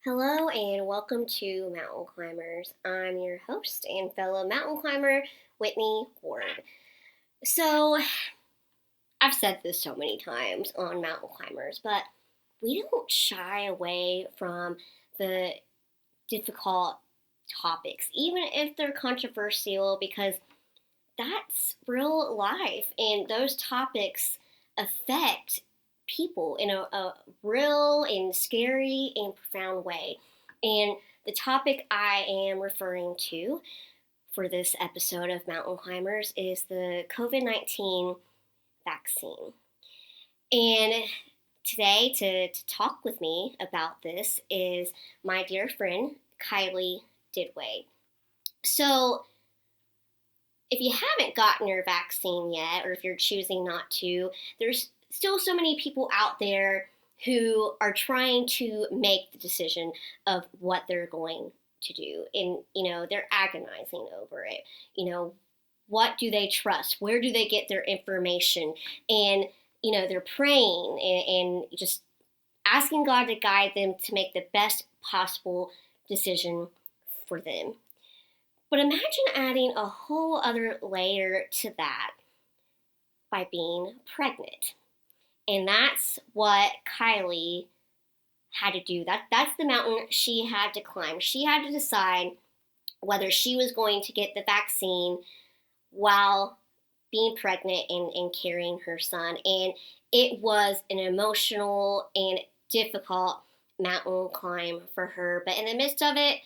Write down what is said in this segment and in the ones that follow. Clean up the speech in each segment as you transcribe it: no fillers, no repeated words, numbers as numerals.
Hello and welcome to Mountain Climbers. I'm your host and fellow mountain climber, Whitney Ward. So, I've said this so many times on Mountain Climbers, but we don't shy away from the difficult topics, even if they're controversial, because that's real life and those topics affect people in a real and scary and profound way. And the topic I am referring to for this episode of Mountain Climbers is the COVID-19 vaccine. And today, to talk with me about this is my dear friend, Kylee Duduit. So, if you haven't gotten your vaccine yet, or if you're choosing not to, there's still so many people out there who are trying to make the decision of what they're going to do. And, they're agonizing over it. What do they trust? Where do they get their information? And, they're praying and just asking God to guide them to make the best possible decision for them. But imagine adding a whole other layer to that by being pregnant. And that's what Kylee had to do. That's the mountain she had to climb. She had to decide whether she was going to get the vaccine while being pregnant and carrying her son. And it was an emotional and difficult mountain climb for her. But in the midst of it,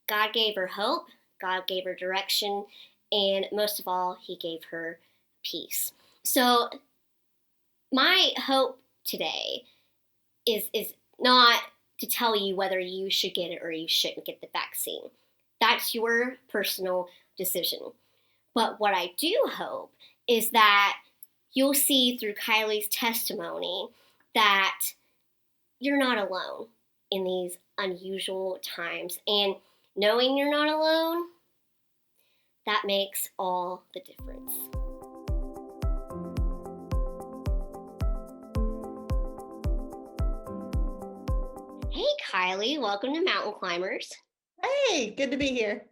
God gave her hope, God gave her direction, and most of all, He gave her peace. So, my hope today is not to tell you whether you should get it or you shouldn't get the vaccine. That's your personal decision. But what I do hope is that you'll see through Kylee's testimony that you're not alone in these unusual times. And knowing you're not alone, that makes all the difference. Hey, Kylee, welcome to Mountain Climbers. Hey, good to be here.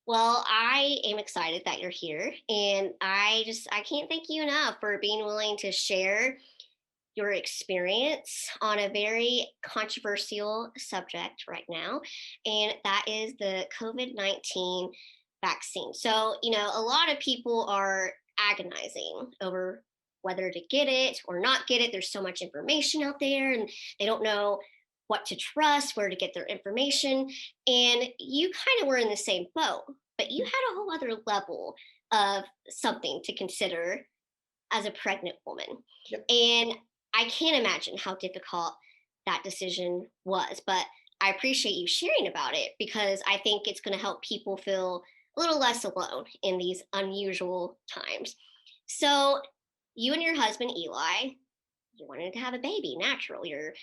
Well, I am excited that you're here, and I can't thank you enough for being willing to share your experience on a very controversial subject right now, and that is the COVID-19 vaccine. So, a lot of people are agonizing over whether to get it or not get it. There's so much information out there, and they don't know what to trust, where to get their information. And you kind of were in the same boat, but you had a whole other level of something to consider as a pregnant woman. Yep. And I can't imagine how difficult that decision was, but I appreciate you sharing about it because I think it's going to help people feel a little less alone in these unusual times. So, you and your husband, Eli, you wanted to have a baby, natural. You're,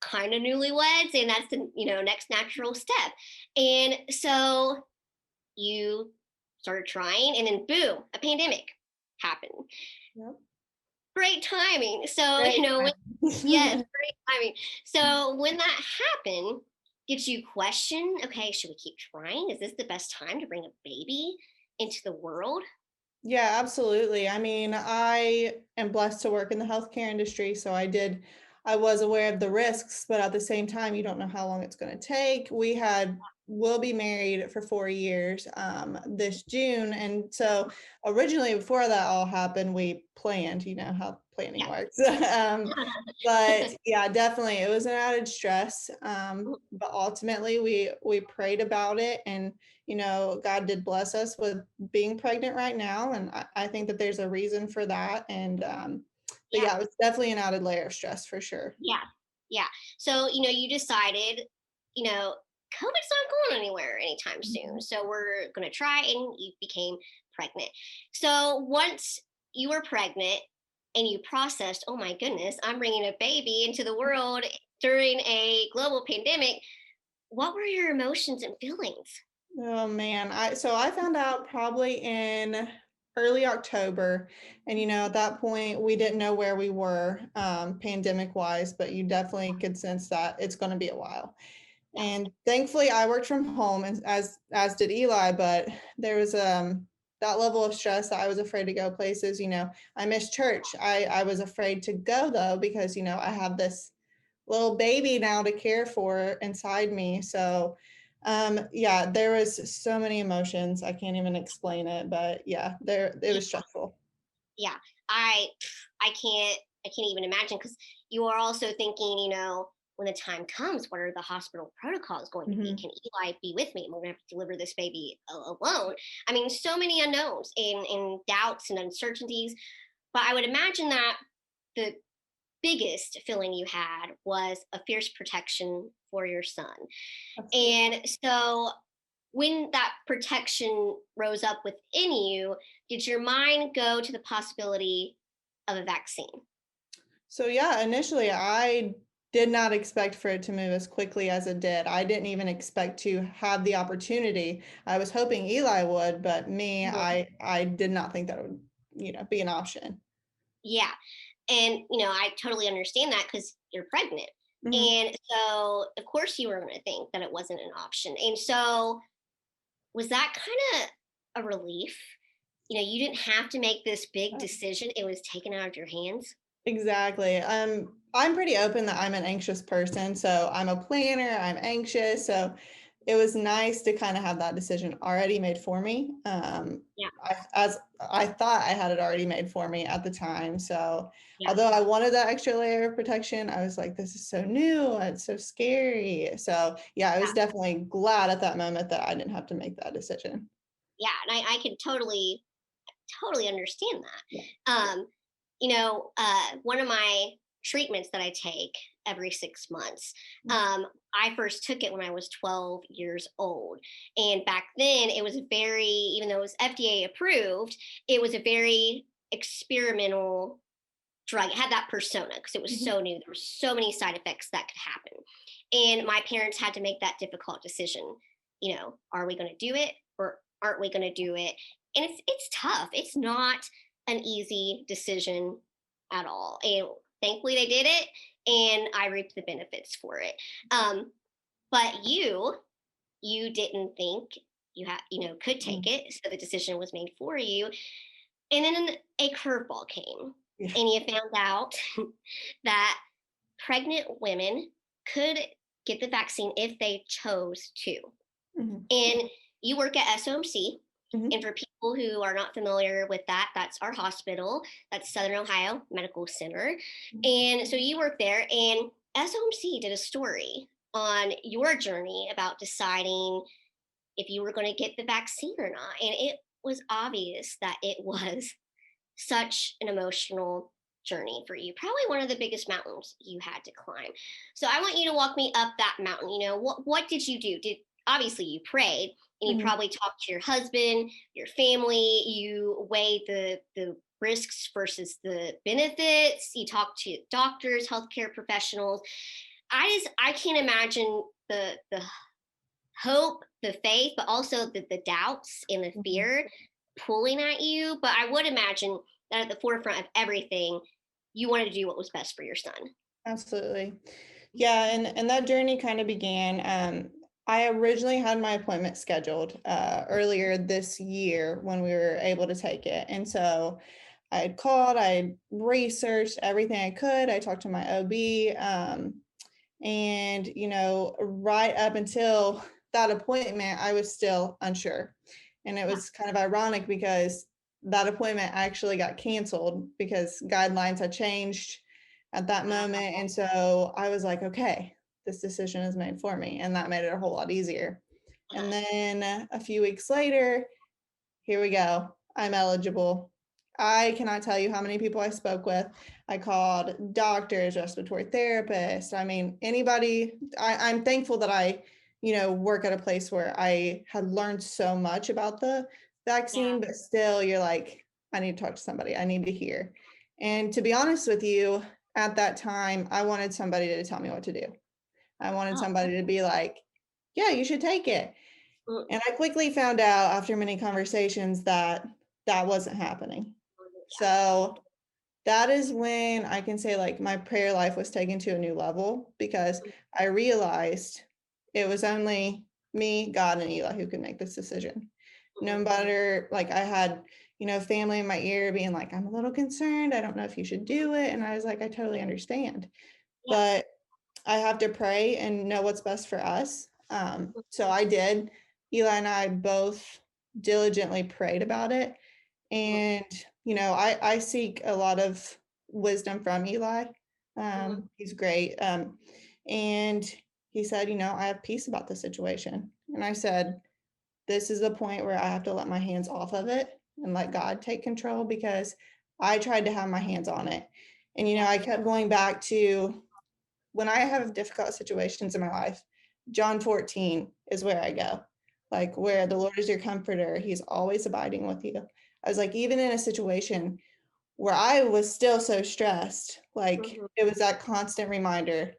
kind of newlyweds, and that's the, next natural step. And so you started trying, and then boom, a pandemic happened. Yep. Great timing. So, Great yes, time. great timing. So when that happened, did you question, okay, should we keep trying? Is this the best time to bring a baby into the world? Yeah, absolutely. I mean, I am blessed to work in the healthcare industry, so I was aware of the risks, but at the same time, you don't know how long it's going to take. We'll be married for 4 years this June, and so originally, before that all happened, we planned. You know how planning Yeah. works. But yeah, definitely, it was an added stress. But ultimately, we prayed about it, and God did bless us with being pregnant right now, and I think that there's a reason for that. And but Yeah. yeah, it's definitely an added layer of stress for sure. Yeah. Yeah. So, you decided, COVID's not going anywhere anytime soon. Mhm. So we're going to try, and you became pregnant. So once you were pregnant and you processed, oh my goodness, I'm bringing a baby into the world during a global pandemic, what were your emotions and feelings? Oh man, I found out probably in early October. And, at that point, we didn't know where we were pandemic wise, but you definitely could sense that it's going to be a while. Yeah. And thankfully, I worked from home, and as did Eli. But there was that level of stress that I was afraid to go places. I missed church. I was afraid to go though because I have this little baby now to care for inside me. So yeah, there was so many emotions. I can't even explain it, but yeah, there it was stressful. Yeah, I I can't even imagine because you are also thinking, when the time comes, what are the hospital protocols going to be? Hmm. Can Eli be with me? Am I going to have to deliver this baby alone? I mean, so many unknowns and doubts and uncertainties. But I would imagine that the biggest feeling you had was a fierce protection for your son. Absolutely. And so when that protection rose up within you, did your mind go to the possibility of a vaccine? So yeah, initially I did not expect for it to move as quickly as it did. I didn't even expect to have the opportunity. I was hoping Eli would, but me, Mhm. I did not think that would, be an option. Yeah. And, I totally understand that because you're pregnant. Hmm. And so, of course, you were going to think that it wasn't an option. And so, was that kind of a relief? You didn't have to make this big decision, it was taken out of your hands. Exactly. I'm pretty open that I'm an anxious person. So I'm a planner, I'm anxious. So it was nice to kind of have that decision already made for me. Yeah. As I thought I had it already made for me at the time. So Yeah. although I wanted that extra layer of protection, I was like, this is so new. It's so scary. So yeah, I was Yeah. definitely glad at that moment that I didn't have to make that decision. Yeah. And I can totally understand Yeah. that. One of my treatments that I take every 6 months, I first took it when I was 12 years old. And back then, it was even though it was FDA approved, it was a very experimental drug. It had that persona because it was Mhm. so new. There were so many side effects that could happen. And my parents had to make that difficult decision. Are we going to do it or aren't we going to do it? And it's tough. It's not an easy decision at all. And thankfully they did it and I reaped the benefits for it. Um, but you didn't think could take Mhm. it. So the decision was made for you. And then a curveball came Yeah. and you found out that pregnant women could get the vaccine if they chose to. Mhm. And you work at SOMC. And Mhm. for people who are not familiar with that, that's our hospital. That's Southern Ohio Medical Center. Mhm. And so you work there, and SOMC did a story on your journey about deciding if you were going to get the vaccine or not. And it was obvious that it was such an emotional journey for you, probably one of the biggest mountains you had to climb. So I want you to walk me up that mountain. What did you do? Did Obviously you prayed and you Mhm. probably talked to your husband, your family, you weighed the risks versus the benefits, you talked to doctors, healthcare professionals. I can't imagine the hope, the faith, but also the doubts and the Mhm. fear pulling at you. But I would imagine that at the forefront of everything, you wanted to do what was best for your son. Absolutely. Yeah, and that journey kind of began. I originally had my appointment scheduled earlier this year when we were able to take it, and so I had called, I researched everything I could. I talked to my OB, and right up until that appointment, I was still unsure, and it Yeah. was kind of ironic because that appointment actually got canceled because guidelines had changed at that moment. And so I was like, okay, this decision is made for me. And that made it a whole lot easier. And then a few weeks later, here we go. I'm eligible. I cannot tell you how many people I spoke with. I called doctors, respiratory therapists. I mean, anybody. I'm thankful that I, work at a place where I had learned so much about the Yeah. vaccine, but still, you're like, I need to talk to somebody. I need to hear. And to be honest with you, at that time, I wanted somebody to tell me what to do. I wanted Oh. somebody to be like, yeah, you should take it. Mm. And I quickly found out after many conversations that that wasn't happening. Yeah. So that is when I can say like my prayer life was taken to a new level because I realized it was only me, God, and Eli who could make this decision. No Mhm. matter like I had, family in my ear being like, I'm a little concerned. I don't know if you should do it. And I was like, I totally understand. Yeah. But I have to pray and know what's best for us. So I did. Eli and I both diligently prayed about it. Mhm. And, I seek a lot of wisdom from Eli. Mhm. He's great. And he said, I have peace about the situation. And I said, this is the point where I have to let my hands off of it and let God take control because I tried to have my hands on it. And, Yeah. I kept going back to when I have difficult situations in my life, John 14 is where I go. Like where the Lord is your comforter, he's always abiding with you. I was like, even in a situation where I was still so stressed, like Mhm. it was that constant reminder,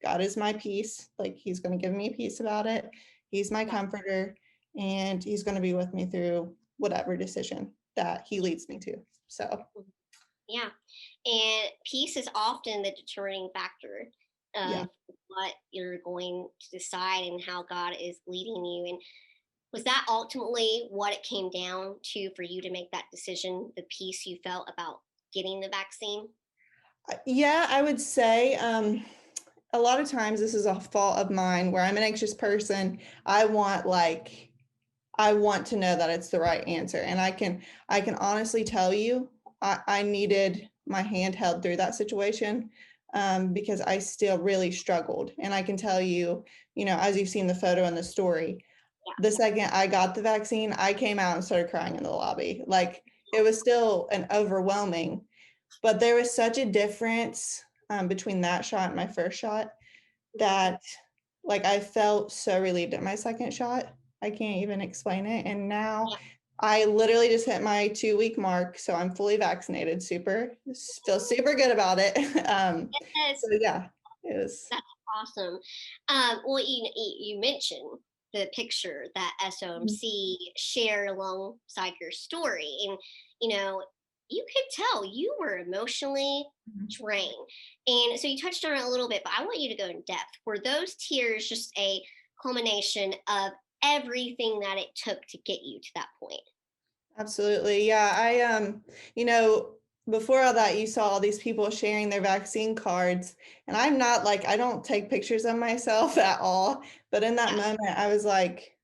God is my peace. Like he's going to give me peace about it. He's my Yeah. comforter and he's going to be with me through whatever decision that he leads me to. So, Mhm. Yeah. And peace is often the determining factor yeah. of what you're going to decide and how God is leading you. And was that ultimately what it came down to for you to make that decision, the peace you felt about getting the vaccine? Yeah, I would say a lot of times this is a fault of mine where I'm an anxious person. I want like I want to know that it's the right answer. And I can honestly tell you I needed my hand held through that situation because I still really struggled. And I can tell you, as you've seen the photo in the story, Yeah. the second I got the vaccine, I came out and started crying in the lobby. Like it was still an overwhelming, but there was such a difference between that shot and my first shot Mhm. that like I felt so relieved at my second shot. I can't even explain it. And now Yeah. I literally just hit my 2 week mark. So I'm fully vaccinated. Feel super good about it. So Yes. yeah, it was, That's awesome. Well, you mentioned the picture that Mhm. SOMC shared alongside your story, and you know, you could tell you were emotionally Mhm. drained. And so you touched on it a little bit, but I want you to go in depth. Were those tears just a culmination of everything that it took to get you to that point? Absolutely. Yeah. You know, before all that, you saw all these people sharing their vaccine cards. And I'm not like, I don't take pictures of myself at all. But in that Yeah. moment, I was like,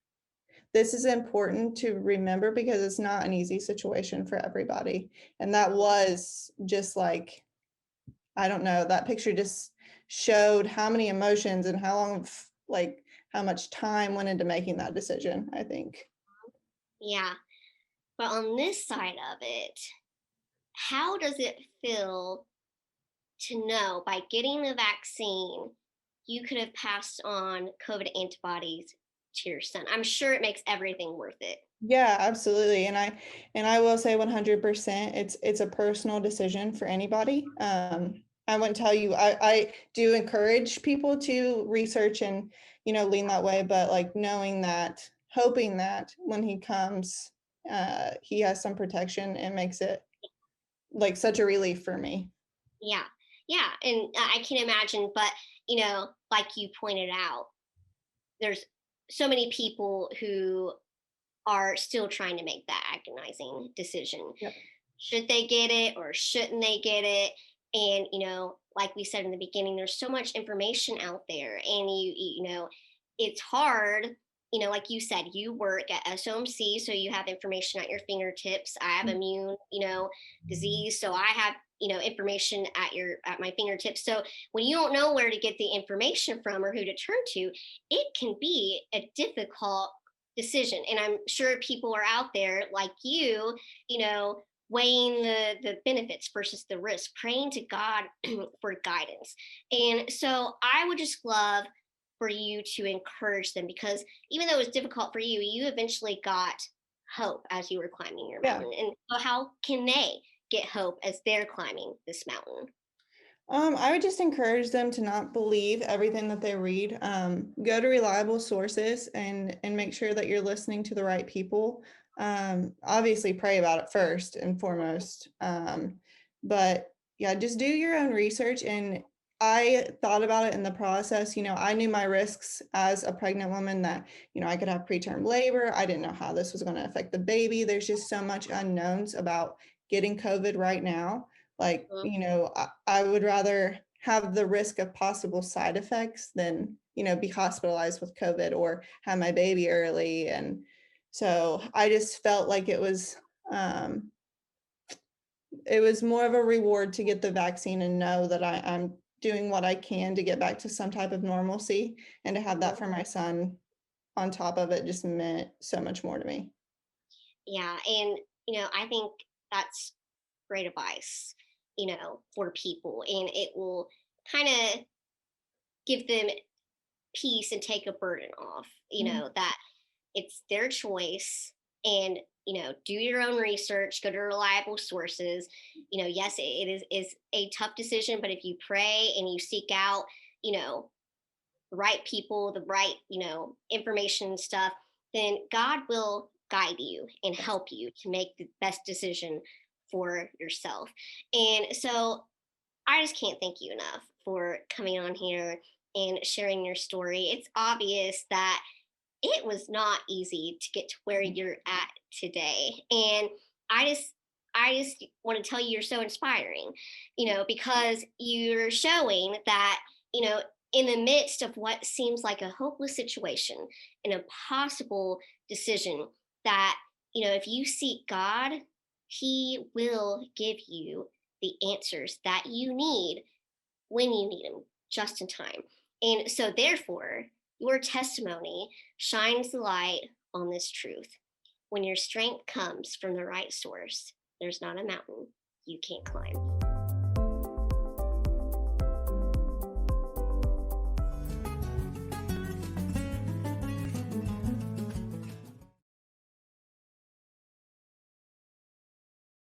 this is important to remember because it's not an easy situation for everybody. And that Mhm. was just like, I don't know, that picture just showed how many emotions and how long, like, how much time went into making that decision, I think. Yeah. But on this side of it, how does it feel to know by getting the vaccine, you could have passed on COVID antibodies to your son? I'm sure it makes everything worth it. Yeah, absolutely. And I will say 100% it's a personal decision for anybody. I wouldn't tell you I do encourage people to research and, lean that way, but like knowing that, hoping that when he comes, he has some protection, it makes it like such a relief for me. Yeah. Yeah. And I can imagine, but, like you pointed out, there's so many people who are still trying to make that agonizing decision. Yep. Should they get it or shouldn't they get it? And, like we said in the beginning, there's so much information out there, and it's hard. Like you said, you work at SOMC, so you have information at your fingertips. I have immune, disease, so I have, information at my fingertips. So when you don't know where to get the information from or who to turn to, it can be a difficult decision. And I'm sure people are out there like you know, weighing the benefits versus the risk, praying to God for guidance. And so I would just love for you to encourage them, because even though it was difficult for you, you eventually got hope as you were climbing your Yeah. mountain. And so how can they get hope as they're climbing this mountain? I would just encourage them to not believe everything that they read. Go to reliable sources and make sure that you're listening to the right people. Obviously pray about it first and foremost. But yeah, just do your own research. And I thought about it in the process. I knew my risks as a pregnant woman that, I could have preterm labor. I didn't know how this was going to affect the baby. There's just so much unknowns about getting COVID right now. Like, Mhm. I would rather have the risk of possible side effects than, be hospitalized with COVID or have my baby early. And so I just felt like um, it was more of a reward to get the vaccine and know that I'm doing what I can to get back to some type of normalcy, and to have that Mhm. for my son on top of it just meant so much more to me. Yeah, and I think that's great advice, for people, and it will kind of give them peace and take a burden off, Mhm. that it's their choice. And do your own research, go to reliable sources. Yes, it is a tough decision, but if you pray and you seek out, you know the right people, the right, information and stuff, then God will guide you and Yes. help you to make the best decision for yourself. And so I just can't thank you enough for coming on here and sharing your story. It's obvious that it was not easy to get to where Mhm. you're at today. And I just want to tell you you're so inspiring, because you're showing that, in the midst of what seems like a hopeless situation, an impossible decision, that, if you seek God, He will give you the answers that you need when you need them, just in time. And so, therefore, your testimony shines the light on this truth. When your strength comes from the right source, there's not a mountain you can't climb.